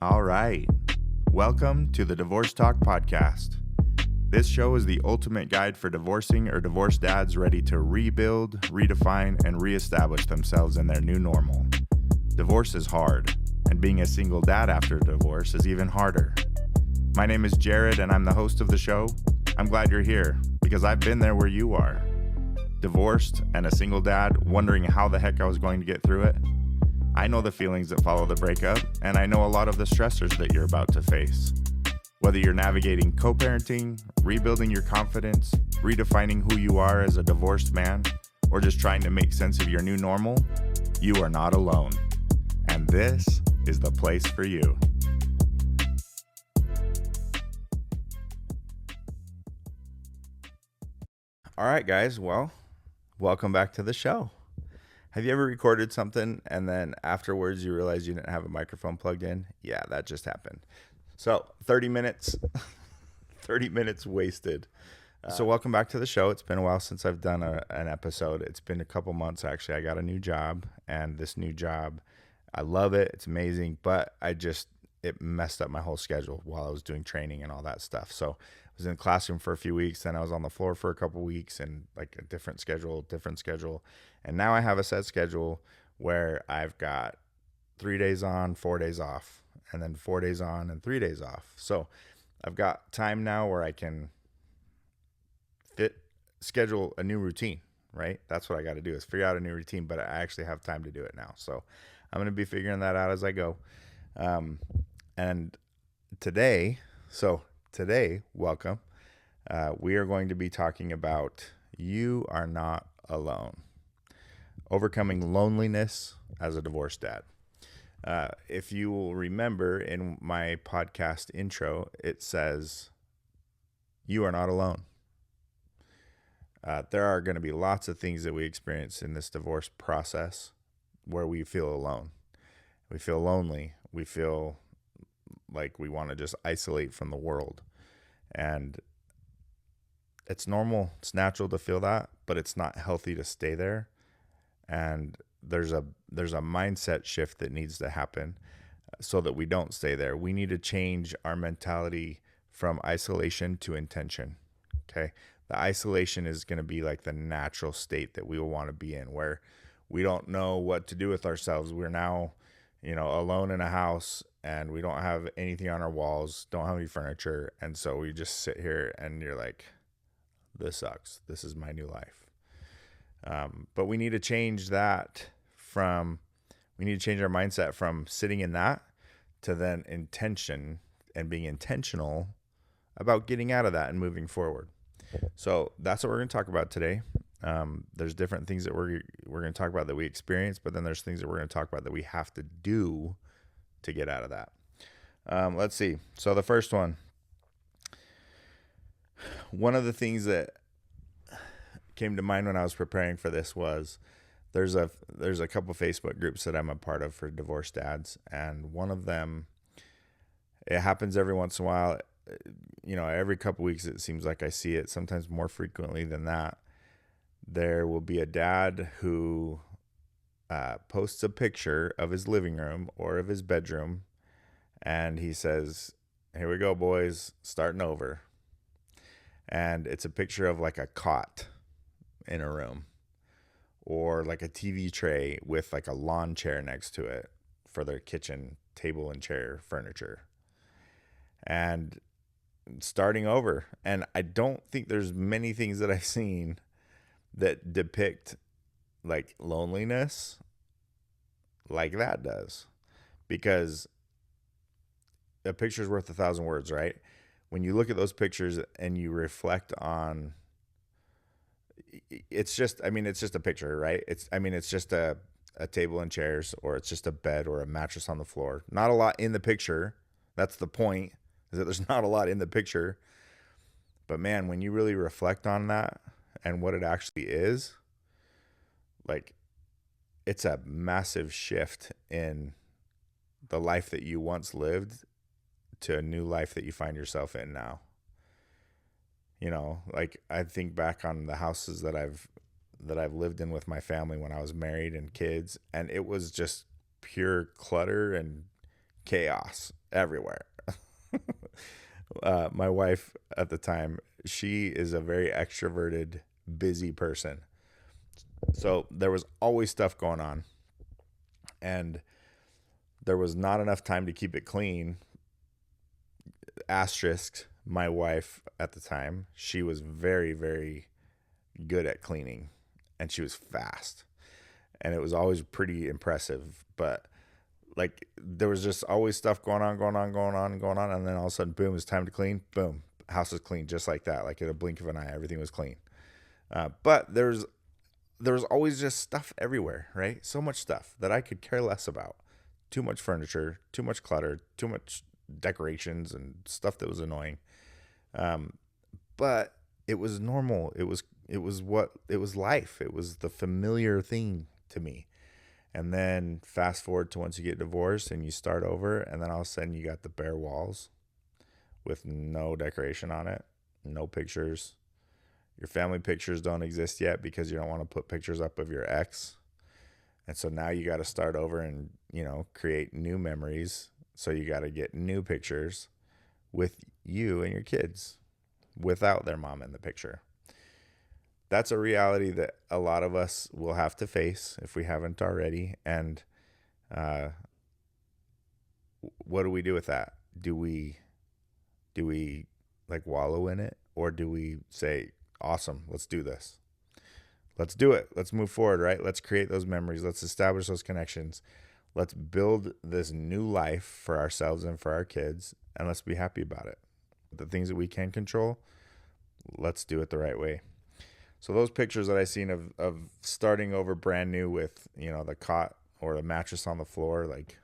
All right. Welcome to the Divorce Talk Podcast. This show is the ultimate guide for divorcing or divorced dads ready to rebuild, redefine, and reestablish themselves in their new normal. Divorce is hard, and being a single dad after a divorce is even harder. My name is Jared, and I'm the host of the show. I'm glad you're here because I've been there where you are. Divorced and a single dad, wondering how the heck I was going to get through it. I know the feelings that follow the breakup, and I know a lot of the stressors that you're about to face. Whether you're navigating co-parenting, rebuilding your confidence, redefining who you are as a divorced man, or just trying to make sense of your new normal, you are not alone. And this is the place for you. All right, guys. Well, welcome back to the show. Have you ever recorded something and then afterwards you realize you didn't have a microphone plugged in? Yeah, that just happened. So 30 minutes wasted. So welcome back to the show. It's been a while since I've done an episode. It's been a couple months, actually. I got a new job, and this new job, I love it. It's amazing, but it messed up my whole schedule while I was doing training and all that stuff. So I was in the classroom for a few weeks, then I was on the floor for a couple weeks, and like a different schedule. And now I have a set schedule where I've got 3 days on, 4 days off, and then 4 days on and 3 days off. So I've got time now where I can schedule a new routine, right? That's what I got to do, is figure out a new routine, but I actually have time to do it now. So I'm going to be figuring that out as I go. And today, welcome. We are going to be talking about you are not alone. Overcoming loneliness as a divorced dad. If you will remember in my podcast intro, it says, you are not alone. There are going to be lots of things that we experience in this divorce process where we feel alone. We feel lonely. We feel like we want to just isolate from the world. And it's normal. It's natural to feel that, but it's not healthy to stay there. And there's a mindset shift that needs to happen so that we don't stay there. We need to change our mentality from isolation to intention. Okay. The isolation is going to be like the natural state that we will want to be in, where we don't know what to do with ourselves. We're now, alone in a house, and we don't have anything on our walls, don't have any furniture. And so we just sit here and you're like, this sucks. This is my new life. But we need to change that we need to change our mindset from sitting in that to then intention and being intentional about getting out of that and moving forward. So that's what we're going to talk about today. There's different things that we're going to talk about that we experience, but then there's things that we're going to talk about that we have to do to get out of that. Let's see. So the first one of the things that came to mind when I was preparing for this was there's a couple Facebook groups that I'm a part of for divorced dads, and one of them, it happens every once in a while. Every couple weeks it seems like I see it, sometimes more frequently than that. There will be a dad who posts a picture of his living room or of his bedroom, and he says, "Here we go, boys, starting over." And it's a picture of like a cot in a room, or like a TV tray with like a lawn chair next to it for their kitchen table and chair furniture, and starting over. And I don't think there's many things that I've seen that depict like loneliness like that does, because a picture's worth 1,000 words, right? When you look at those pictures and you reflect on, it's just a picture, right? It's just a table and chairs, or it's just a bed or a mattress on the floor. Not a lot in the picture. That's the point, is that there's not a lot in the picture. But man, when you really reflect on that and what it actually is, like, it's a massive shift in the life that you once lived to a new life that you find yourself in now. Like, I think back on the houses that I've lived in with my family when I was married and kids, and it was just pure clutter and chaos everywhere. My wife at the time, she is a very extroverted, busy person. So there was always stuff going on, and there was not enough time to keep it clean. Asterisk, my wife at the time, she was very, very good at cleaning, and she was fast. And it was always pretty impressive. But like there was just always stuff going on, and then all of a sudden, boom, it's time to clean. Boom, house is clean just like that. Like in a blink of an eye, everything was clean. But there was always just stuff everywhere, right? So much stuff that I could care less about. Too much furniture, too much clutter, too much decorations and stuff that was annoying. Um, but it was normal. It was life. It was the familiar thing to me. And then fast forward to once you get divorced and you start over, and then all of a sudden you got the bare walls with no decoration on it, no pictures. Your family pictures don't exist yet because you don't want to put pictures up of your ex. And so now you got to start over and, create new memories. So you got to get new pictures with you and your kids without their mom in the picture. That's a reality that a lot of us will have to face if we haven't already. And uh, what do we do with that? Do we like wallow in it, or do we say, awesome, let's do this? Let's do it. Let's move forward, right? Let's create those memories. Let's establish those connections. Let's build this new life for ourselves and for our kids, and let's be happy about it. The things that we can control, let's do it the right way. So those pictures that I seen of starting over brand new with, the cot or the mattress on the floor, like,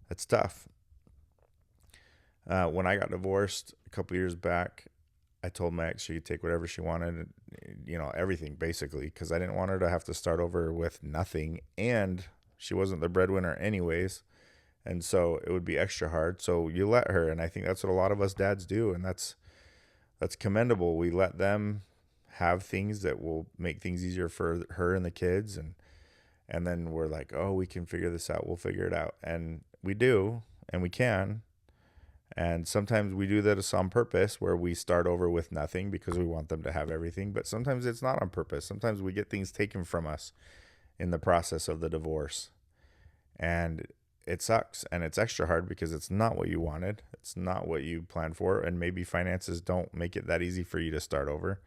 that's tough. When I got divorced a couple years back, I told my ex she could take whatever she wanted, everything basically, because I didn't want her to have to start over with nothing, and she wasn't the breadwinner anyways, and so it would be extra hard. So you let her, and I think that's what a lot of us dads do, and that's commendable. We let them have things that will make things easier for her and the kids, and then we're like, oh, we can figure this out. We'll figure it out, and we do, and we can. And sometimes we do that on purpose, where we start over with nothing because we want them to have everything. But sometimes it's not on purpose. Sometimes we get things taken from us in the process of the divorce. And it sucks. And it's extra hard because it's not what you wanted. It's not what you planned for. And maybe finances don't make it that easy for you to start over.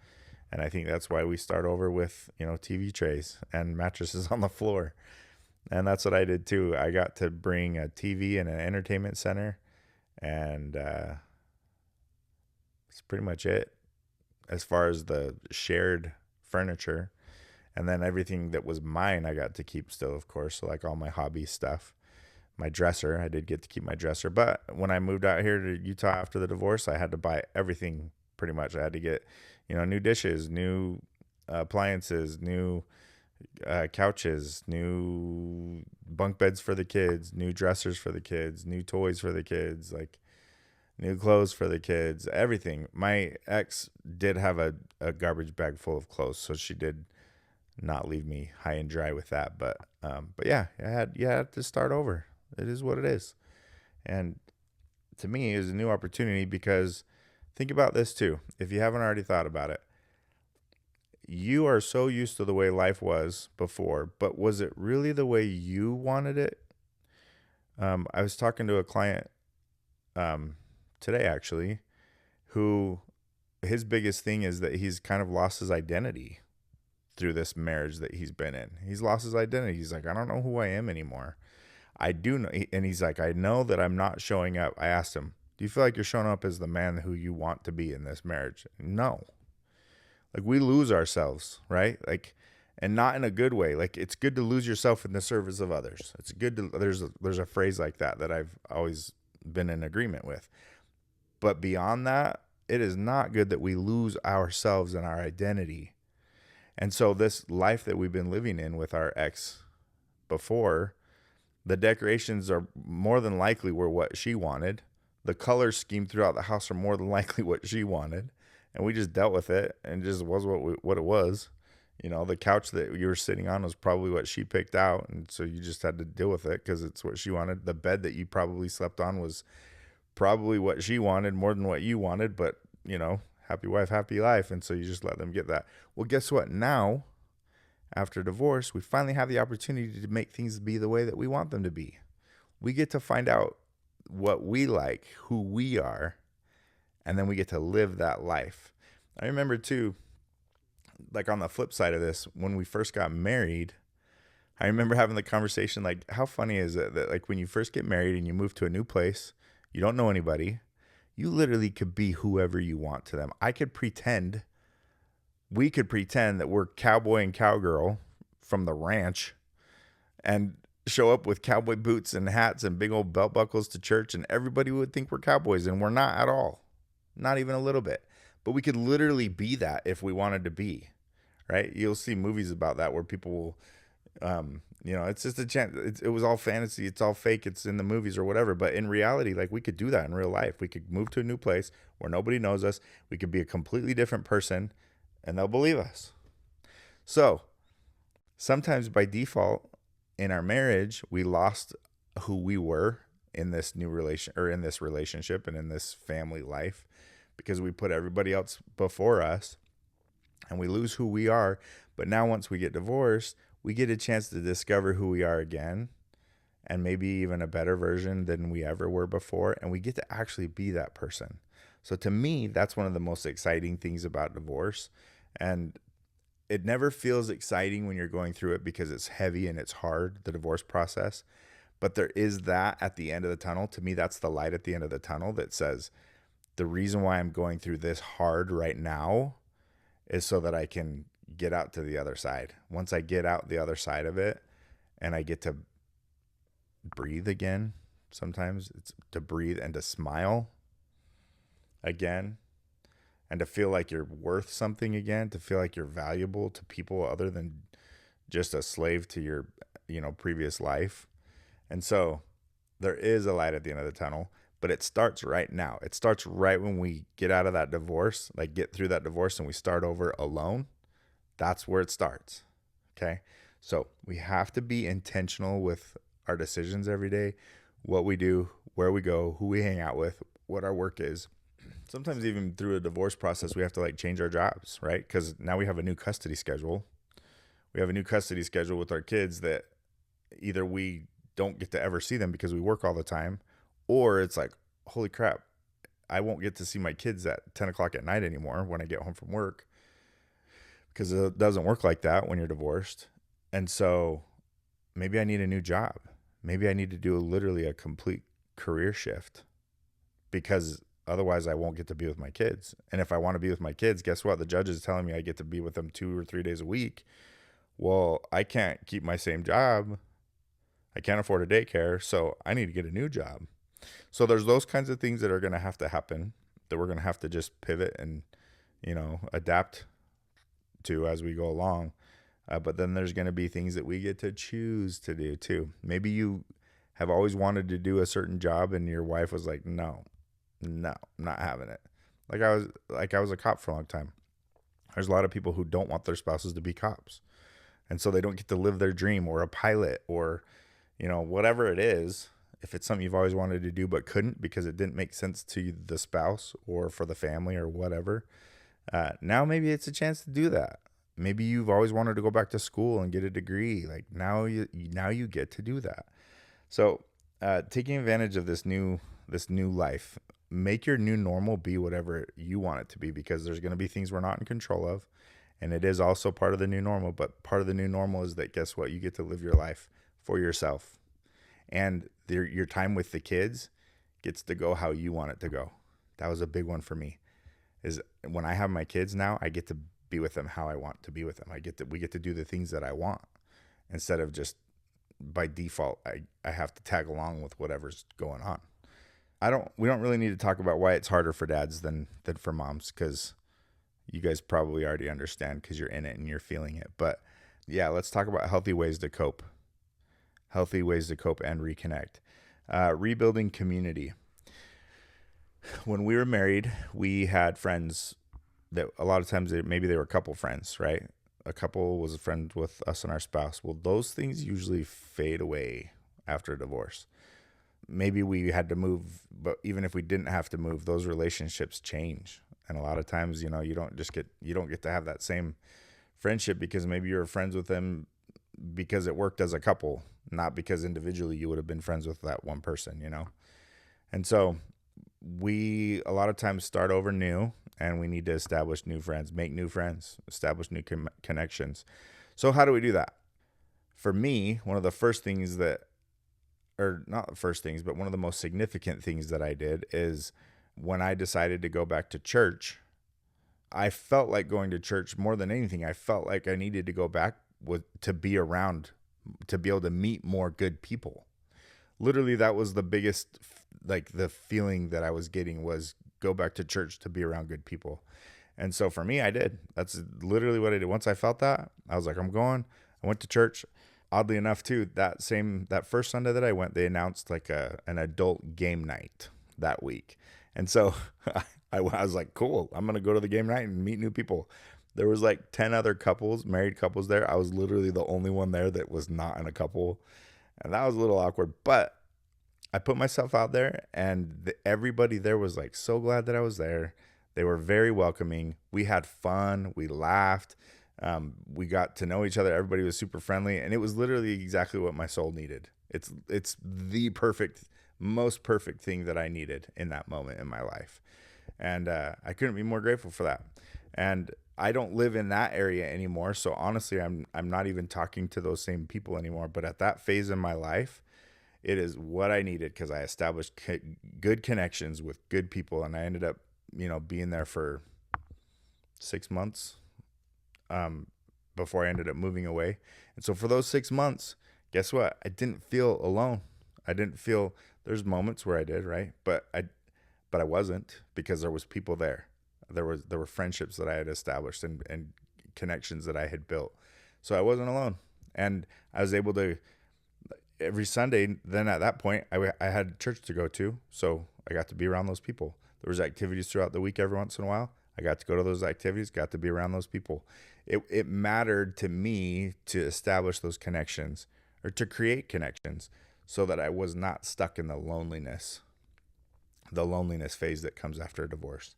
And I think that's why we start over with, TV trays and mattresses on the floor. And that's what I did too. I got to bring a TV and an entertainment center. And that's pretty much it as far as the shared furniture. And then everything that was mine, I got to keep still, of course. So like all my hobby stuff, my dresser, I did get to keep my dresser. But when I moved out here to Utah after the divorce, I had to buy everything pretty much. I had to get, new dishes, new appliances, new couches, new bunk beds for the kids, new dressers for the kids, new toys for the kids, like new clothes for the kids, everything. My ex did have a garbage bag full of clothes, so she did not leave me high and dry with that. But yeah, you had to start over. It is what it is. And to me, it was a new opportunity, because think about this too. If you haven't already thought about it, you are so used to the way life was before, but was it really the way you wanted it? I was talking to a client today, actually, who his biggest thing is that he's kind of lost his identity through this marriage that he's been in. He's lost his identity. He's like, I don't know who I am anymore. I do know. And he's like, I know that I'm not showing up. I asked him, do you feel like you're showing up as the man who you want to be in this marriage? No. Like, we lose ourselves, right? Like, and not in a good way. Like, it's good to lose yourself in the service of others. It's good to, there's a phrase like that I've always been in agreement with. But beyond that, it is not good that we lose ourselves and our identity. And so this life that we've been living in with our ex before, the decorations are more than likely were what she wanted. The color scheme throughout the house are more than likely what she wanted. And we just dealt with it, and it just was what it was. The couch that you were sitting on was probably what she picked out. And so you just had to deal with it because it's what she wanted. The bed that you probably slept on was probably what she wanted more than what you wanted. But, happy wife, happy life. And so you just let them get that. Well, guess what? Now, after divorce, we finally have the opportunity to make things be the way that we want them to be. We get to find out what we like, who we are, and then we get to live that life. I remember too, like on the flip side of this, when we first got married, I remember having the conversation, like, how funny is it that like when you first get married and you move to a new place, you don't know anybody, you literally could be whoever you want to them. We could pretend that we're cowboy and cowgirl from the ranch and show up with cowboy boots and hats and big old belt buckles to church, and everybody would think we're cowboys, and we're not at all. Not even a little bit. But we could literally be that if we wanted to be, right? You'll see movies about that where people will, it's just a chance. It was all fantasy. It's all fake. It's in the movies or whatever. But in reality, like, we could do that in real life. We could move to a new place where nobody knows us. We could be a completely different person, and they'll believe us. So sometimes by default in our marriage, we lost who we were in this new in this relationship and in this family life because we put everybody else before us, and we lose who we are. But now once we get divorced, we get a chance to discover who we are again, and maybe even a better version than we ever were before. And we get to actually be that person. So to me, that's one of the most exciting things about divorce. And it never feels exciting when you're going through it because it's heavy and it's hard, the divorce process. But there is that at the end of the tunnel. To me, that's the light at the end of the tunnel that says, the reason why I'm going through this hard right now is so that I can get out to the other side. Once I get out the other side of it and I get to breathe again, sometimes it's to breathe and to smile again, and to feel like you're worth something again, to feel like you're valuable to people other than just a slave to your, previous life. And so there is a light at the end of the tunnel, but it starts right now. It starts right when we get out of that divorce, like get through that divorce and we start over alone. That's where it starts. Okay. So we have to be intentional with our decisions every day, what we do, where we go, who we hang out with, what our work is. Sometimes even through a divorce process, we have to like change our jobs, right? Because now we have a new custody schedule. We have a new custody schedule with our kids that either we don't get to ever see them because we work all the time, or it's like, holy crap, I won't get to see my kids at 10 o'clock at night anymore when I get home from work, because it doesn't work like that when you're divorced. And so maybe I need a new job. Maybe I need to do literally a complete career shift, because otherwise I won't get to be with my kids. And if I want to be with my kids, guess what? The judge is telling me I get to be with them 2 or 3 days a week. Well, I can't keep my same job. I can't afford a daycare, so I need to get a new job. So there's those kinds of things that are going to have to happen, that we're going to have to just pivot and, adapt to as we go along. But then there's going to be things that we get to choose to do too. Maybe you have always wanted to do a certain job and your wife was like, no, I'm not having it. Like I was a cop for a long time. There's a lot of people who don't want their spouses to be cops. And so they don't get to live their dream, or a pilot, or, whatever it is. If it's something you've always wanted to do but couldn't because it didn't make sense to the spouse or for the family or whatever, now maybe it's a chance to do that. Maybe you've always wanted to go back to school and get a degree. Like now you get to do that. So taking advantage of this new life, make your new normal be whatever you want it to be, because there's going to be things we're not in control of. And it is also part of the new normal. But part of the new normal is that, guess what? You get to live your life for yourself. And your time with the kids gets to go how you want it to go. That was a big one for me. Is when I have my kids now, I get to be with them how I want to be with them. We get to do the things that I want, instead of just by default, I have to tag along with whatever's going on. We don't really need to talk about why it's harder for dads than for moms, because you guys probably already understand because you're in it and you're feeling it. But yeah, let's talk about healthy ways to cope and reconnect. Rebuilding community. When we were married, we had friends that a lot of times maybe they were couple friends, right? a couple was a friend with us and our spouse. Well, those things usually fade away after a divorce. Maybe we had to move, but even if we didn't have to move, those relationships change. And a lot of times, you don't get to have that same friendship because maybe you were friends with them because it worked as a couple, not because individually you would have been friends with that one person. And so we a lot of times start over new, and we need to establish new friends, make new friends, establish new connections. So how do we do that? For me, one of the first things that, or not the first things, but one of the most significant things that I did is when I decided to go back to church. I felt like going to church more than anything. I felt like I needed to go back to be around, to be able to meet more good people. Literally, that was the biggest, like the feeling that I was getting was go back to church to be around good people. And so for me, I did. That's literally what I did. Once I felt that, I was like, I'm going. I went to church. Oddly enough, too, that first Sunday that I went, they announced like an adult game night that week. And so I was like, cool, I'm going to go to the game night and meet new people. There was like 10 other couples, married couples there. I was literally the only one there that was not in a couple. And that was a little awkward, but I put myself out there, and everybody there was like so glad that I was there. They were very welcoming. We had fun. We laughed. We got to know each other. Everybody was super friendly, and it was literally exactly what my soul needed. It's the most perfect thing that I needed in that moment in my life. And I couldn't be more grateful for that. And I don't live in that area anymore. So honestly, I'm not even talking to those same people anymore. But at that phase in my life, it is what I needed, because I established good connections with good people. And I ended up, being there for 6 months before I ended up moving away. And so for those 6 months, guess what? I didn't feel alone. I didn't feel, there's moments where I did, right? But I wasn't, because there was people there. There were friendships that I had established and connections that I had built. So I wasn't alone. And I was able to, every Sunday, then at that point, I had church to go to. So I got to be around those people. There was activities throughout the week every once in a while. I got to go to those activities, got to be around those people. It mattered to me to establish those connections, or to create connections, so that I was not stuck in the loneliness phase that comes after a divorce.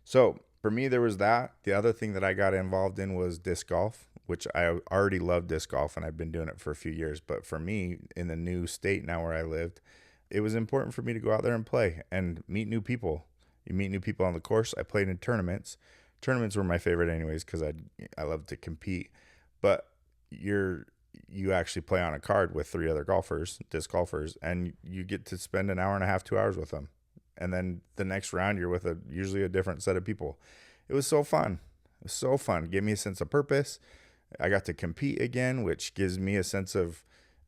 So for me, there was that. The other thing that I got involved in was disc golf, which I already love disc golf, and I've been doing it for a few years. But for me, in the new state now where I lived, it was important for me to go out there and play and meet new people. You meet new people on the course. I played in tournaments. Tournaments were my favorite anyways, because I love to compete. But you actually play on a card with 3 other disc golfers, and you get to spend an hour and a half, 2 hours with them. And then the next round, you're with usually a different set of people. It was so fun. It was so fun. It gave me a sense of purpose. I got to compete again, which gives me a sense of,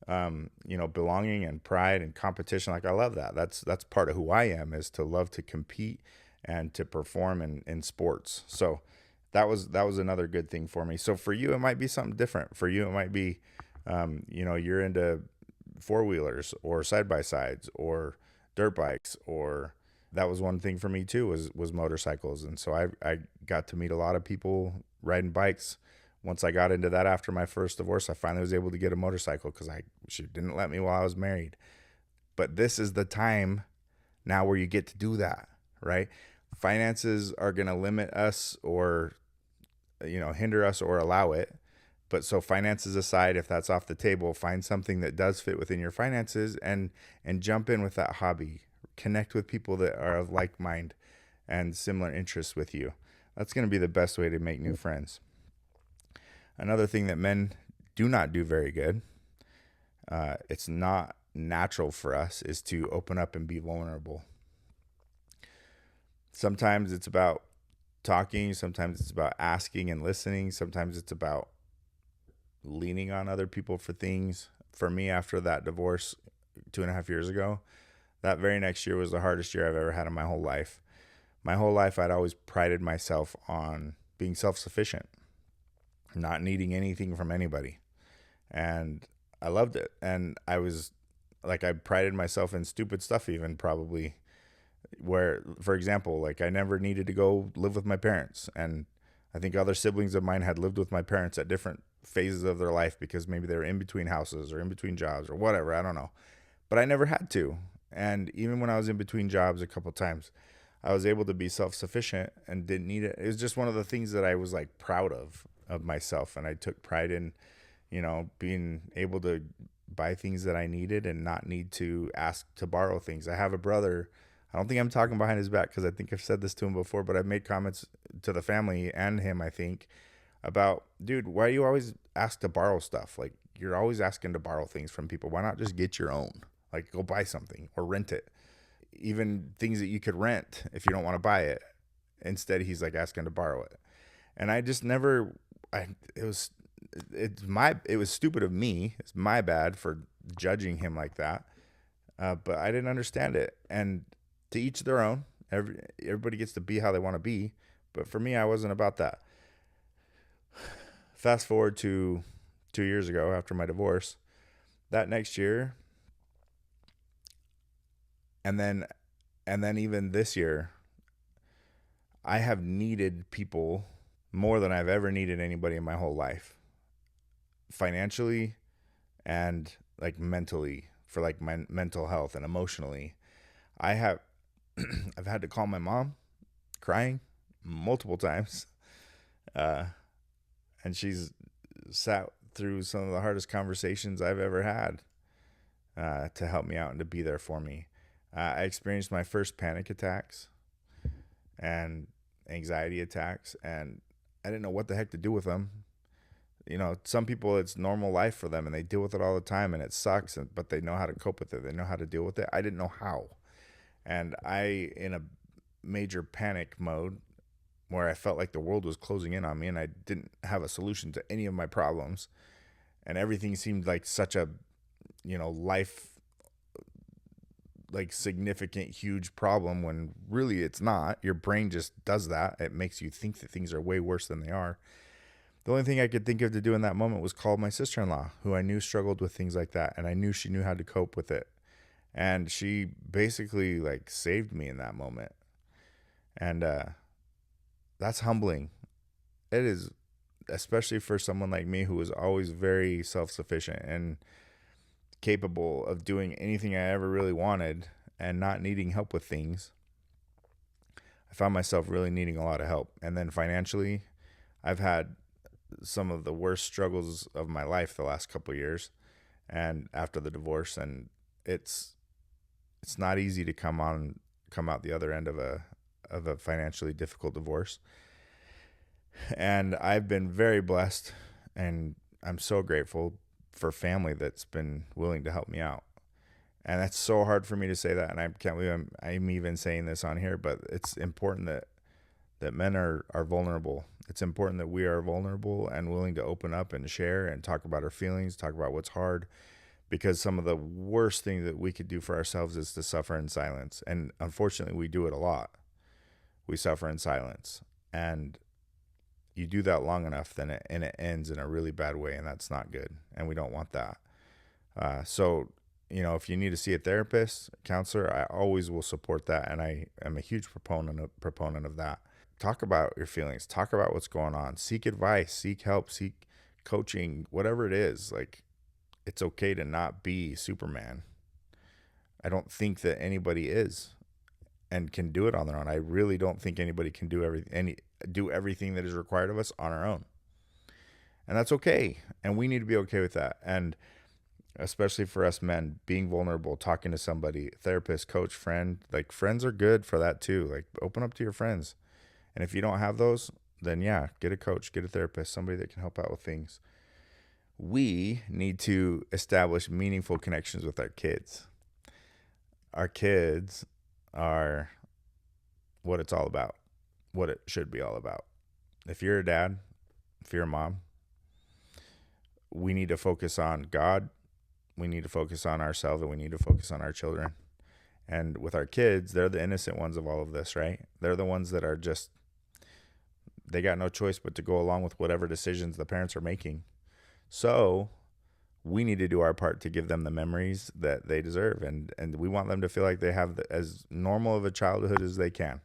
belonging and pride and competition. Like, I love that. That's part of who I am, is to love to compete and to perform in sports. So that was another good thing for me. So for you, it might be something different. For you, it might be, you're into 4-wheelers or side-by-sides or dirt bikes, or that was one thing for me too, was motorcycles. And so I got to meet a lot of people riding bikes. Once I got into that after my first divorce, I finally was able to get a motorcycle, because she didn't let me while I was married. But this is the time now where you get to do that, right? Finances are going to limit us, or hinder us, or allow it. But so finances aside, if that's off the table, find something that does fit within your finances, and jump in with that hobby. Connect with people that are of like mind and similar interests with you. That's going to be the best way to make new friends. Another thing that men do not do very good, it's not natural for us, is to open up and be vulnerable. Sometimes it's about talking. Sometimes it's about asking and listening. Sometimes it's about leaning on other people for things. For me, after that divorce 2.5 years ago, that very next year was the hardest year I've ever had in my whole life. My whole life, I'd always prided myself on being self-sufficient, not needing anything from anybody. And I loved it. And I prided myself in stupid stuff, even probably, where, for example, like I never needed to go live with my parents. And I think other siblings of mine had lived with my parents at different phases of their life because maybe they were in between houses or in between jobs or whatever. I don't know. But I never had to. And even when I was in between jobs a couple times, I was able to be self-sufficient and didn't need it. It was just one of the things that I was like proud of myself, and I took pride in, being able to buy things that I needed and not need to ask to borrow things. I have a brother. I don't think I'm talking behind his back because I think I've said this to him before, but I've made comments to the family and him, I think, about, dude, why do you always ask to borrow stuff? Like, you're always asking to borrow things from people. Why not just get your own? Like, go buy something or rent it. Even things that you could rent if you don't want to buy it. Instead, he's like asking to borrow it. And I just never, it was stupid of me. It's my bad for judging him like that. But I didn't understand it. And to each their own. Everybody gets to be how they want to be. But for me, I wasn't about that. Fast forward to 2 years ago after my divorce. That next year, and then even this year, I have needed people more than I've ever needed anybody in my whole life, financially and like mentally, for like my mental health and emotionally. I have I've had to call my mom crying multiple times, and she's sat through some of the hardest conversations I've ever had, to help me out and to be there for me. I experienced my first panic attacks and anxiety attacks, and I didn't know what the heck to do with them. Some people, it's normal life for them and they deal with it all the time, and it sucks, but they know how to cope with it. They know how to deal with it. I didn't know how. And in a major panic mode where I felt like the world was closing in on me and I didn't have a solution to any of my problems. And everything seemed like such a, life, like significant, huge problem, when really it's not. Your brain just does that. It makes you think that things are way worse than they are. The only thing I could think of to do in that moment was call my sister-in-law, who I knew struggled with things like that. And I knew she knew how to cope with it. And she basically like saved me in that moment. And that's humbling. It is, especially for someone like me who was always very self-sufficient and capable of doing anything I ever really wanted and not needing help with things. I found myself really needing a lot of help. And then financially, I've had some of the worst struggles of my life the last couple of years, and after the divorce, and it's not easy to come out the other end of a financially difficult divorce. And I've been very blessed, and I'm so grateful for family that's been willing to help me out. And that's so hard for me to say that, and I can't believe I'm even saying this on here, but it's important that men are vulnerable. It's important that we are vulnerable and willing to open up and share and talk about our feelings, talk about what's hard, because some of the worst things that we could do for ourselves is to suffer in silence. And unfortunately, we do it a lot. We suffer in silence. And you do that long enough, then it ends in a really bad way, and that's not good. And we don't want that. So, if you need to see a therapist, a counselor, I always will support that. And I am a huge proponent of that. Talk about your feelings. Talk about what's going on. Seek advice. Seek help. Seek coaching. Whatever it is, like, it's okay to not be Superman. I don't think that anybody is and can do it on their own. I really don't think anybody can do everything that is required of us on our own. And that's okay. And we need to be okay with that. And especially for us men, being vulnerable, talking to somebody, therapist, coach, friend, like, friends are good for that too. Like, open up to your friends. And if you don't have those, then yeah, get a coach, get a therapist, somebody that can help out with things. We need to establish meaningful connections with our kids. Our kids are what it's all about, what it should be all about. If you're a dad, if you're a mom, we need to focus on God. We need to focus on ourselves, and we need to focus on our children. And with our kids, they're the innocent ones of all of this, right? They're the ones that are just, they got no choice but to go along with whatever decisions the parents are making. So we need to do our part to give them the memories that they deserve. And we want them to feel like they have as normal of a childhood as they can.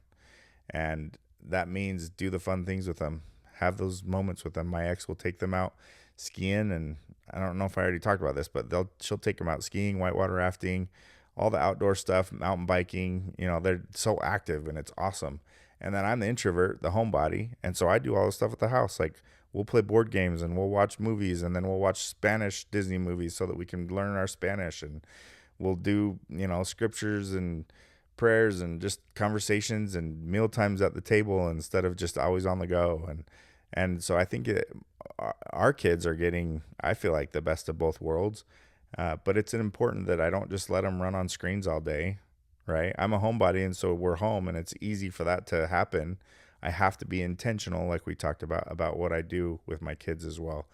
And that means do the fun things with them. have those moments with them. My ex will take them out skiing, and I don't know if I already talked about this, but she'll take them out skiing, whitewater rafting, all the outdoor stuff, mountain biking. They're so active and it's awesome. And then I'm the introvert, the homebody, and so I do all the stuff at the house. Like, we'll play board games and we'll watch movies, and then we'll watch Spanish Disney movies so that we can learn our Spanish, and we'll do, scriptures and prayers and just conversations and meal times at the table instead of just always on the go. And so I think our kids are getting, I feel like, the best of both worlds. But it's important that I don't just let them run on screens all day, right? I'm a homebody, and so we're home, and it's easy for that to happen. I have to be intentional, like we talked about what I do with my kids as well.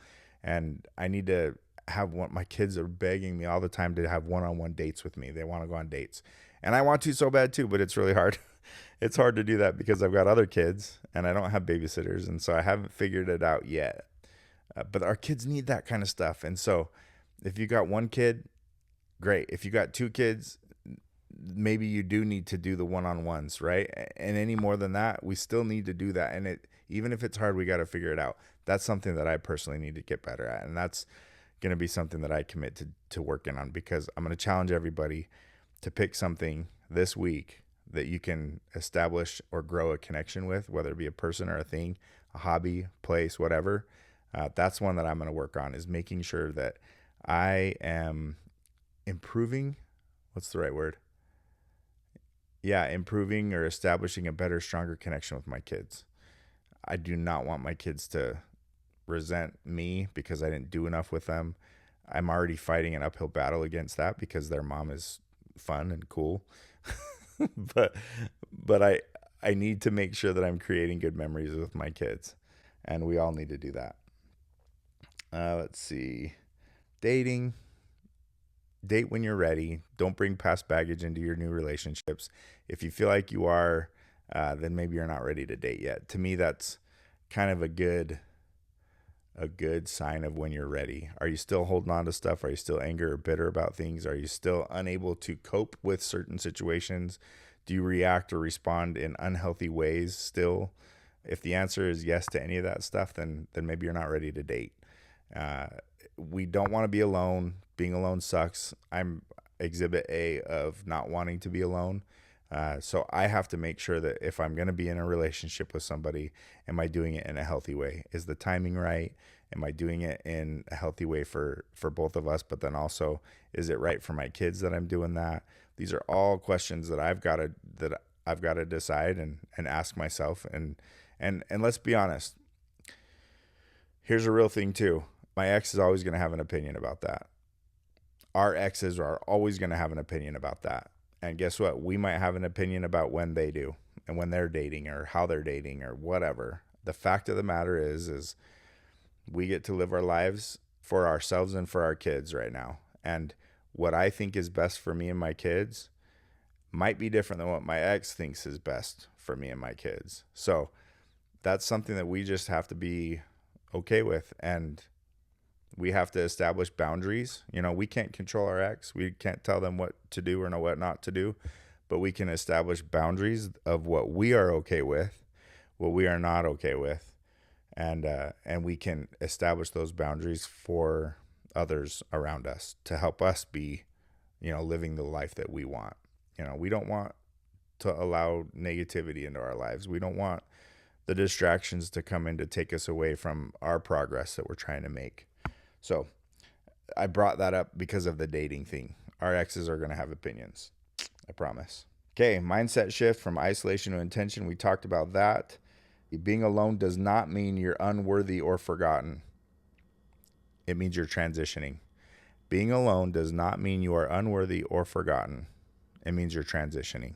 And I need to have my kids are begging me all the time to have one-on-one dates with me. They want to go on dates. And I want to so bad too, but it's really hard. It's hard to do that because I've got other kids and I don't have babysitters. And so I haven't figured it out yet. But our kids need that kind of stuff. And so if you got one kid, great. If you got two kids, maybe you do need to do the one-on-ones, right? And any more than that, we still need to do that. And even if it's hard, we got to figure it out. That's something that I personally need to get better at. And that's going to be something that I commit to working on, because I'm going to challenge everybody to pick something this week that you can establish or grow a connection with, whether it be a person or a thing, a hobby, place, whatever. That's one that I'm going to work on, is making sure that I am improving. What's the right word? Yeah, improving or establishing a better, stronger connection with my kids. I do not want my kids to resent me because I didn't do enough with them. I'm already fighting an uphill battle against that because their mom is fun and cool. but I need to make sure that I'm creating good memories with my kids, and we all need to do that. Let's see. Dating. Date when you're ready. Don't bring past baggage into your new relationships. If you feel like you are, then maybe you're not ready to date yet. To me, that's kind of a good sign of when you're ready. Are you still holding on to stuff? Are you still angry or bitter about things? Are you still unable to cope with certain situations? Do you react or respond in unhealthy ways still? If the answer is yes to any of that stuff, then maybe you're not ready to date. We don't want to be alone. Being alone sucks. I'm exhibit A of not wanting to be alone. So I have to make sure that if I'm going to be in a relationship with somebody, am I doing it in a healthy way? Is the timing right? Am I doing it in a healthy way for both of us? But then also, is it right for my kids that I'm doing that? These are all questions that I've got to decide and ask myself. And let's be honest. Here's a real thing too. My ex is always going to have an opinion about that. Our exes are always going to have an opinion about that. And guess what? We might have an opinion about when they do and when they're dating or how they're dating or whatever. The fact of the matter is we get to live our lives for ourselves and for our kids right now. And what I think is best for me and my kids might be different than what my ex thinks is best for me and my kids. So that's something that we just have to be okay with. And we have to establish boundaries. We can't control our ex. We can't tell them what to do or know what not to do, but we can establish boundaries of what we are okay with, what we are not okay with. And we can establish those boundaries for others around us to help us be, living the life that we want. We don't want to allow negativity into our lives. We don't want the distractions to come in to take us away from our progress that we're trying to make. So I brought that up because of the dating thing. Our exes are going to have opinions. I promise. Okay, mindset shift from isolation to intention. We talked about that. Being alone does not mean you're unworthy or forgotten. It means you're transitioning. Being alone does not mean you are unworthy or forgotten. It means you're transitioning.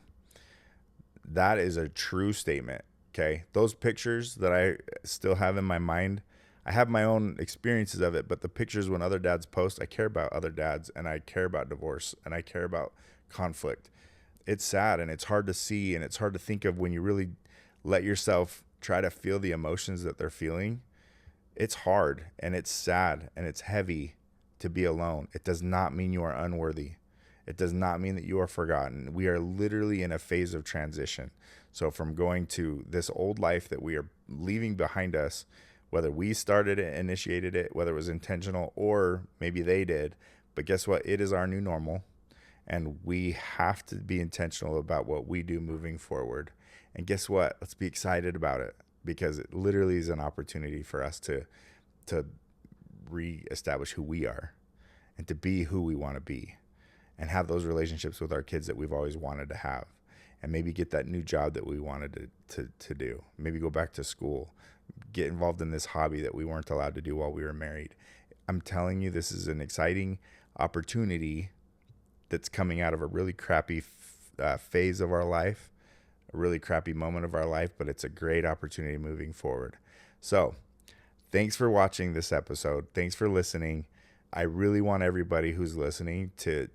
That is a true statement. Okay, those pictures that I still have in my mind, I have my own experiences of it, but the pictures when other dads post, I care about other dads, and I care about divorce, and I care about conflict. It's sad, and it's hard to see, and it's hard to think of when you really let yourself try to feel the emotions that they're feeling. It's hard, and it's sad, and it's heavy to be alone. It does not mean you are unworthy. It does not mean that you are forgotten. We are literally in a phase of transition. So from going to this old life that we are leaving behind us, whether we started it, initiated it, whether it was intentional or maybe they did, but guess what? It is our new normal. And we have to be intentional about what we do moving forward. And guess what? Let's be excited about it, because it literally is an opportunity for us to reestablish who we are and to be who we want to be and have those relationships with our kids that we've always wanted to have, and maybe get that new job that we wanted to do. Maybe go back to school, get involved in this hobby that we weren't allowed to do while we were married. I'm telling you, this is an exciting opportunity that's coming out of a really crappy phase of our life, a really crappy moment of our life, but it's a great opportunity moving forward. So thanks for watching this episode. Thanks for listening. I really want everybody who's listening to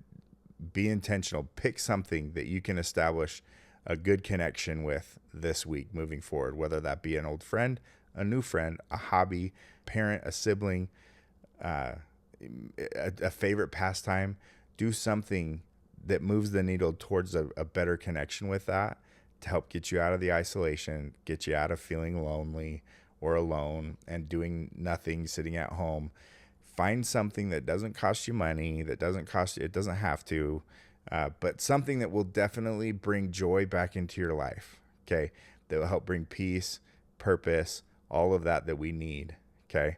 be intentional. Pick something that you can establish a good connection with this week moving forward, whether that be an old friend, a new friend, a hobby, parent, a sibling, a favorite pastime. Do something that moves the needle towards a better connection with that, to help get you out of the isolation, get you out of feeling lonely or alone and doing nothing, sitting at home. Find something that doesn't cost you money, that doesn't cost you, it doesn't have to, but something that will definitely bring joy back into your life, okay? That will help bring peace, purpose, all of that we need, okay?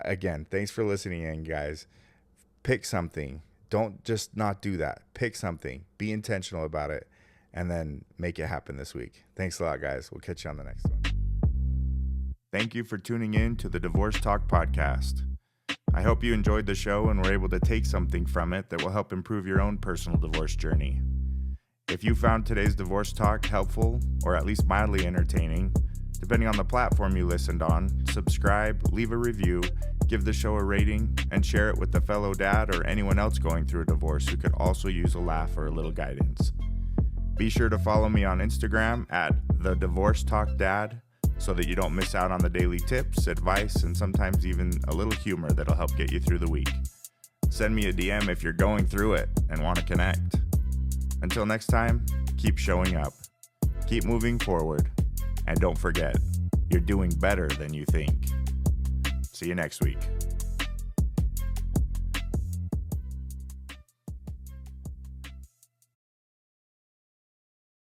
Again, thanks for listening in, guys. Pick something. Don't just not do that. Pick something. Be intentional about it, and then make it happen this week. Thanks a lot, guys. We'll catch you on the next one. Thank you for tuning in to the Divorce Talk podcast. I hope you enjoyed the show and were able to take something from it that will help improve your own personal divorce journey. If you found today's Divorce Talk helpful, or at least mildly entertaining, depending on the platform you listened on, subscribe, leave a review, give the show a rating, and share it with a fellow dad or anyone else going through a divorce who could also use a laugh or a little guidance. Be sure to follow me on Instagram at The Divorce Talk Dad, so that you don't miss out on the daily tips, advice, and sometimes even a little humor that'll help get you through the week. Send me a DM if you're going through it and want to connect. Until next time, keep showing up, keep moving forward, and don't forget, you're doing better than you think. See you next week.